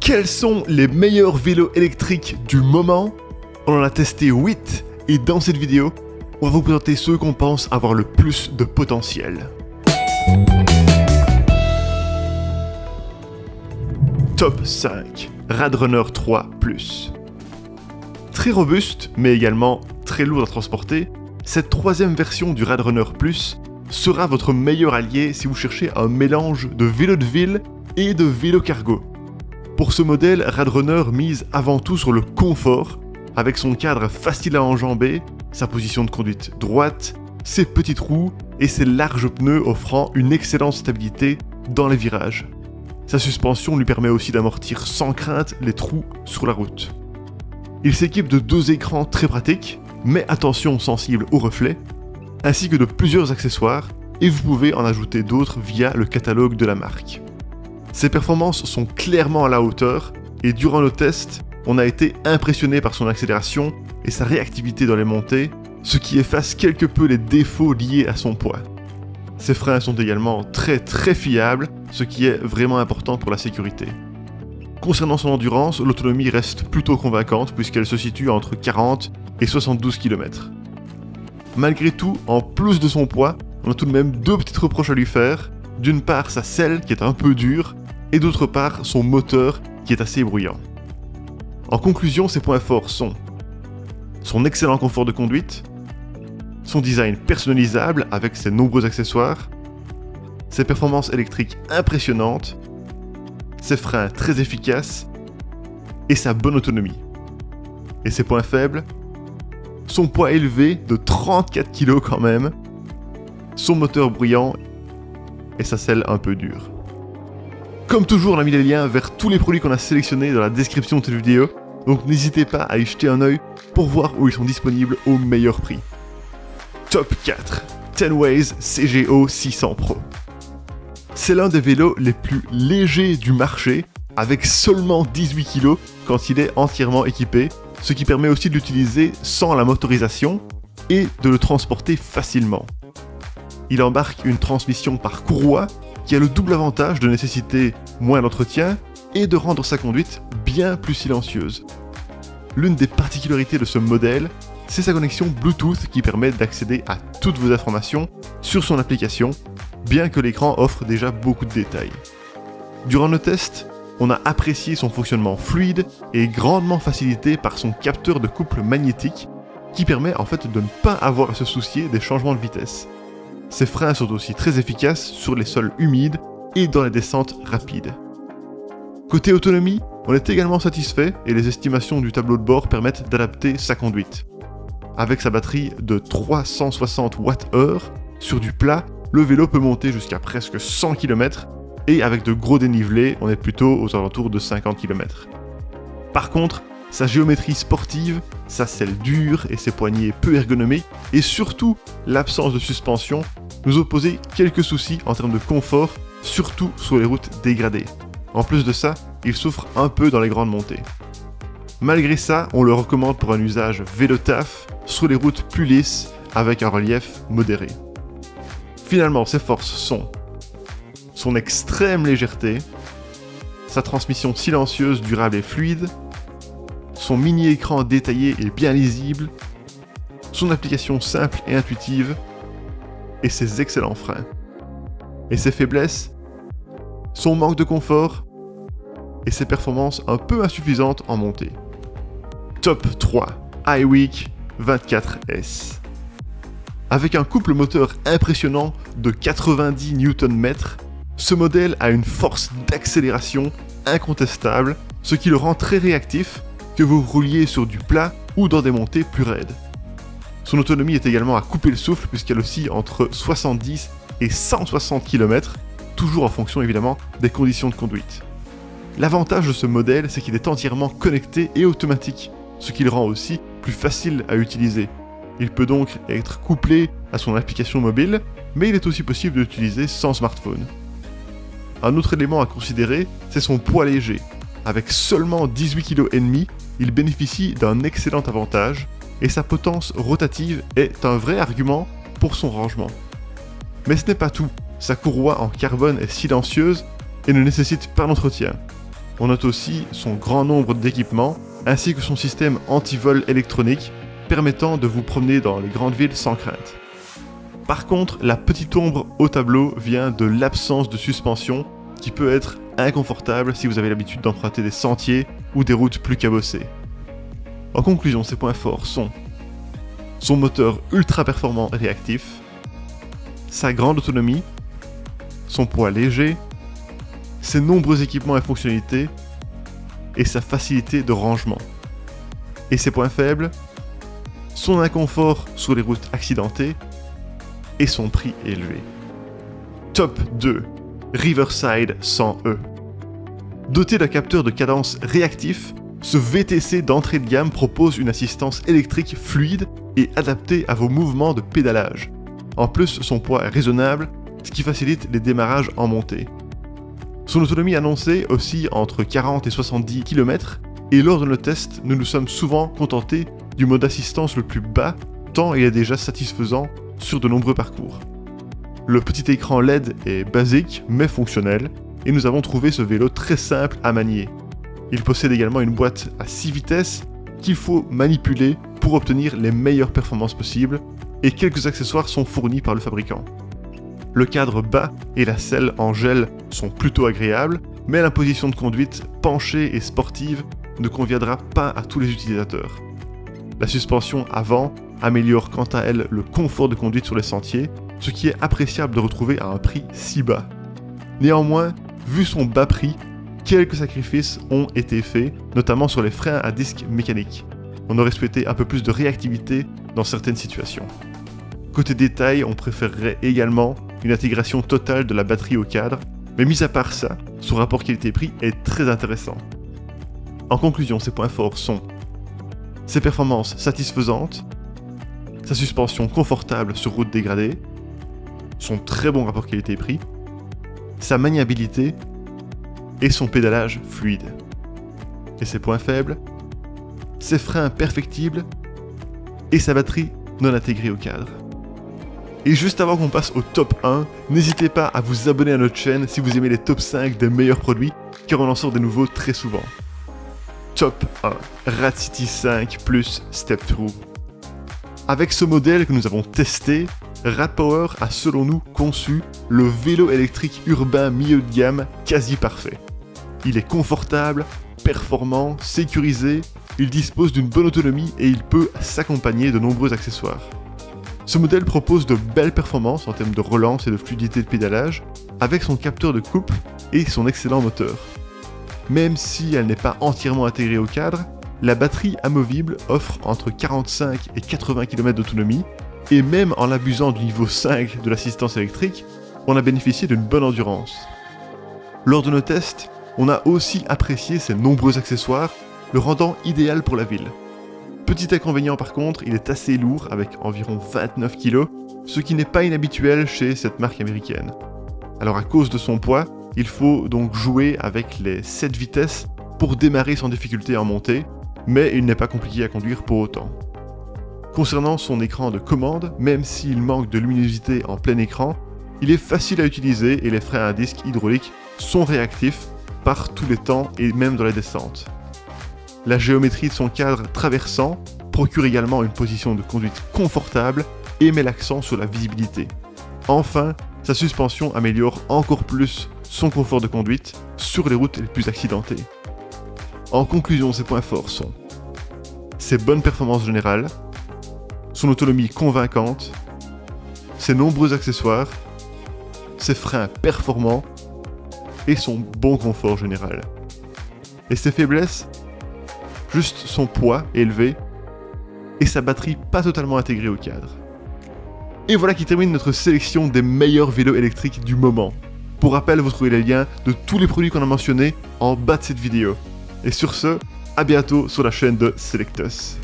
Quels sont les meilleurs vélos électriques du moment? On en a testé 8 et dans cette vidéo, on va vous présenter ceux qu'on pense avoir le plus de potentiel. Top 5, Radrunner 3 Plus. Très robuste, mais également très lourde à transporter, cette troisième version du Radrunner Plus sera votre meilleur allié si vous cherchez un mélange de vélo de ville et de vélo cargo. Pour ce modèle, Radrunner mise avant tout sur le confort, avec son cadre facile à enjamber, sa position de conduite droite, ses petites roues et ses larges pneus offrant une excellente stabilité dans les virages. Sa suspension lui permet aussi d'amortir sans crainte les trous sur la route. Il s'équipe de 2 écrans très pratiques, mais attention sensible aux reflets, ainsi que de plusieurs accessoires, et vous pouvez en ajouter d'autres via le catalogue de la marque. Ses performances sont clairement à la hauteur, et durant nos tests, on a été impressionné par son accélération et sa réactivité dans les montées, ce qui efface quelque peu les défauts liés à son poids. Ses freins sont également très fiables, ce qui est vraiment important pour la sécurité. Concernant son endurance, l'autonomie reste plutôt convaincante puisqu'elle se situe entre 40 et 72 km. Malgré tout, en plus de son poids, on a tout de même 2 petites reproches à lui faire. D'une part sa selle qui est un peu dure, et d'autre part son moteur qui est assez bruyant. En conclusion, ses points forts sont son excellent confort de conduite, son design personnalisable avec ses nombreux accessoires, ses performances électriques impressionnantes, ses freins très efficaces et sa bonne autonomie. Et ses points faibles, son poids élevé de 34 kg quand même, son moteur bruyant et sa selle un peu dure. Comme toujours, on a mis les liens vers tous les produits qu'on a sélectionnés dans la description de cette vidéo, donc n'hésitez pas à y jeter un œil pour voir où ils sont disponibles au meilleur prix. Top 4, Tenways CGO 600 Pro. C'est l'un des vélos les plus légers du marché, avec seulement 18 kg quand il est entièrement équipé, ce qui permet aussi de l'utiliser sans la motorisation et de le transporter facilement. Il embarque une transmission par courroie qui a le double avantage de nécessiter moins d'entretien et de rendre sa conduite bien plus silencieuse. L'une des particularités de ce modèle, c'est sa connexion Bluetooth qui permet d'accéder à toutes vos informations sur son application, bien que l'écran offre déjà beaucoup de détails. Durant nos tests, on a apprécié son fonctionnement fluide et grandement facilité par son capteur de couple magnétique qui permet en fait de ne pas avoir à se soucier des changements de vitesse. Ses freins sont aussi très efficaces sur les sols humides et dans les descentes rapides. Côté autonomie, on est également satisfait et les estimations du tableau de bord permettent d'adapter sa conduite. Avec sa batterie de 360 Wh, sur du plat, le vélo peut monter jusqu'à presque 100 km et avec de gros dénivelés, on est plutôt aux alentours de 50 km. Par contre, sa géométrie sportive, sa selle dure et ses poignées peu ergonomiques, et surtout l'absence de suspension, nous ont posé quelques soucis en termes de confort, surtout sur les routes dégradées. En plus de ça, il souffre un peu dans les grandes montées. Malgré ça, on le recommande pour un usage vélo-taf sur les routes plus lisses avec un relief modéré. Finalement, ses forces sont son extrême légèreté, sa transmission silencieuse, durable et fluide, son mini-écran détaillé et bien lisible, son application simple et intuitive, et ses excellents freins. Et ses faiblesses, son manque de confort, et ses performances un peu insuffisantes en montée. Top 3, iWeek 24S. Avec un couple moteur impressionnant de 90 Nm, ce modèle a une force d'accélération incontestable, ce qui le rend très réactif, que vous rouliez sur du plat ou dans des montées plus raides. Son autonomie est également à couper le souffle puisqu'elle oscille entre 70 et 160 km, toujours en fonction évidemment des conditions de conduite. L'avantage de ce modèle, c'est qu'il est entièrement connecté et automatique, ce qui le rend aussi plus facile à utiliser. Il peut donc être couplé à son application mobile, mais il est aussi possible de l'utiliser sans smartphone. Un autre élément à considérer, c'est son poids léger. Avec seulement 18,5 kg, il bénéficie d'un excellent avantage, et sa potence rotative est un vrai argument pour son rangement. Mais ce n'est pas tout, sa courroie en carbone est silencieuse et ne nécessite pas d'entretien. On note aussi son grand nombre d'équipements, ainsi que son système anti-vol électronique, permettant de vous promener dans les grandes villes sans crainte. Par contre, la petite ombre au tableau vient de l'absence de suspension, qui peut être inconfortable si vous avez l'habitude d'emprunter des sentiers ou des routes plus cabossées. En conclusion, ses points forts sont son moteur ultra performant et réactif, sa grande autonomie, son poids léger, ses nombreux équipements et fonctionnalités, et sa facilité de rangement. Et ses points faibles, son inconfort sur les routes accidentées, et son prix élevé. Top 2. Riverside 100E. Doté d'un capteur de cadence réactif, ce VTC d'entrée de gamme propose une assistance électrique fluide et adaptée à vos mouvements de pédalage. En plus, son poids est raisonnable, ce qui facilite les démarrages en montée. Son autonomie annoncée oscille entre 40 et 70 km, et lors de nos tests, nous nous sommes souvent contentés du mode assistance le plus bas, tant il est déjà satisfaisant sur de nombreux parcours. Le petit écran LED est basique mais fonctionnel, et nous avons trouvé ce vélo très simple à manier. Il possède également une boîte à 6 vitesses qu'il faut manipuler pour obtenir les meilleures performances possibles, et quelques accessoires sont fournis par le fabricant. Le cadre bas et la selle en gel sont plutôt agréables, mais la position de conduite penchée et sportive ne conviendra pas à tous les utilisateurs. La suspension avant améliore quant à elle le confort de conduite sur les sentiers, ce qui est appréciable de retrouver à un prix si bas. Néanmoins, vu son bas prix, quelques sacrifices ont été faits, notamment sur les freins à disque mécaniques. On aurait souhaité un peu plus de réactivité dans certaines situations. Côté détail, on préférerait également une intégration totale de la batterie au cadre, mais mis à part ça, son rapport qualité-prix est très intéressant. En conclusion, ses points forts sont ses performances satisfaisantes, sa suspension confortable sur route dégradée, son très bon rapport qualité-prix, sa maniabilité et son pédalage fluide. Et ses points faibles, ses freins perfectibles et sa batterie non intégrée au cadre. Et juste avant qu'on passe au top 1, n'hésitez pas à vous abonner à notre chaîne si vous aimez les top 5 des meilleurs produits, car on en sort des nouveaux très souvent. Top 1, Rad City 5 Plus Step Through. Avec ce modèle que nous avons testé, Rad Power a selon nous conçu le vélo électrique urbain milieu de gamme quasi parfait. Il est confortable, performant, sécurisé, il dispose d'une bonne autonomie et il peut s'accompagner de nombreux accessoires. Ce modèle propose de belles performances en termes de relance et de fluidité de pédalage, avec son capteur de coupe et son excellent moteur. Même si elle n'est pas entièrement intégrée au cadre, la batterie amovible offre entre 45 et 80 km d'autonomie, et même en abusant du niveau 5 de l'assistance électrique, on a bénéficié d'une bonne endurance. Lors de nos tests, on a aussi apprécié ses nombreux accessoires, le rendant idéal pour la ville. Petit inconvénient par contre, il est assez lourd avec environ 29 kg, ce qui n'est pas inhabituel chez cette marque américaine. Alors à cause de son poids, il faut donc jouer avec les 7 vitesses pour démarrer sans difficulté en montée, mais il n'est pas compliqué à conduire pour autant. Concernant son écran de commande, même s'il manque de luminosité en plein écran, il est facile à utiliser et les freins à disque hydrauliques sont réactifs par tous les temps et même dans les descentes. La géométrie de son cadre traversant procure également une position de conduite confortable et met l'accent sur la visibilité. Enfin, sa suspension améliore encore plus son confort de conduite sur les routes les plus accidentées. En conclusion, ses points forts sont ses bonnes performances générales, son autonomie convaincante, ses nombreux accessoires, ses freins performants et son bon confort général. Et ses faiblesses ? Juste son poids élevé et sa batterie pas totalement intégrée au cadre. Et voilà qui termine notre sélection des meilleurs vélos électriques du moment. Pour rappel, vous trouvez les liens de tous les produits qu'on a mentionnés en bas de cette vidéo. Et sur ce, à bientôt sur la chaîne de Selectus.